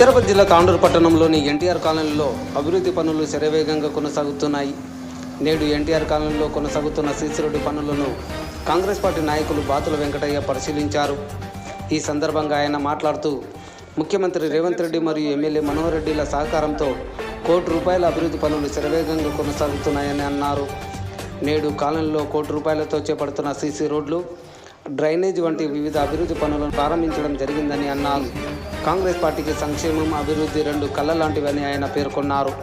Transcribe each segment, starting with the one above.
వికారాబాద్ జిల్లా తాండూరు పట్టణంలోని ఎన్టీఆర్ కాలనీలో అభివృద్ధి పనులు శరవేగంగా కొనసాగుతున్నాయి. నేడు ఎన్టీఆర్ కాలనీలో కొనసాగుతున్న సీసీ రోడ్డు పనులను కాంగ్రెస్ పార్టీ నాయకులు బాతుల వెంకటయ్య పరిశీలించారు. ఈ సందర్భంగా ఆయన మాట్లాడుతూ ముఖ్యమంత్రి రేవంత్ రెడ్డి మరియు ఎమ్మెల్యే మనోహర్ రెడ్డిల సహకారంతో ₹1 కోటి అభివృద్ధి పనులు శరవేగంగా కొనసాగుతున్నాయని అన్నారు. నేడు కాలనీలో ₹1 కోటి చేపడుతున్న సీసీ రోడ్లు, డ్రైనేజ్ వంటి వివిధ అభివృద్ధి పనులను ప్రారంభించడం జరిగిందని అన్నారు. కాంగ్రెస్ పార్టీకి సంక్షేమం, అభివృద్ధి రెండు కళ్ళ లాంటివని ఆయన పేర్కొన్నారు.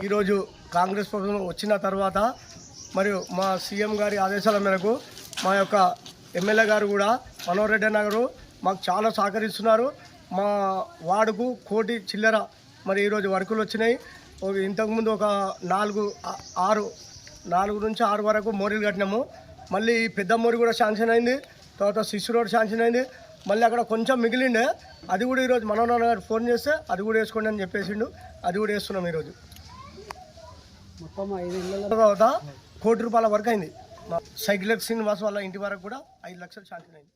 ఈరోజు కాంగ్రెస్ ప్రభుత్వం వచ్చిన తర్వాత మరియు మా సీఎం గారి ఆదేశాల మేరకు మా యొక్క ఎమ్మెల్యే గారు కూడా మనోహర్ రెడ్డి గారు మాకు చాలా సహకరిస్తున్నారు. మా వార్డుకు ₹1 కోటి చిల్లర మరి ఈరోజు వర్కులు వచ్చినాయి. ఇంతకుముందు ఒక 4 నుంచి 6 వరకు మోరీలు కట్టినాము. మళ్ళీ పెద్ద మోరీ కూడా శాంక్షన్ అయింది. తర్వాత సిసి రోడ్ శాంక్షన్ అయింది. మళ్ళీ అక్కడ కొంచెం మిగిలిండే, అది కూడా ఈరోజు మనోహర్ గారు ఫోన్ చేస్తే అది కూడా వేసుకోండి అని చెప్పేసిండు. అది కూడా వేస్తున్నాం. ఈరోజు మొత్తం 5 ఇళ్ళ తర్వాత ₹1 కోటి వరకు అయింది. సైకిల్ శ్రీనివాస్ వాళ్ళ ఇంటి వరకు కూడా 5 లక్షలు శాంక్షన్ అయింది.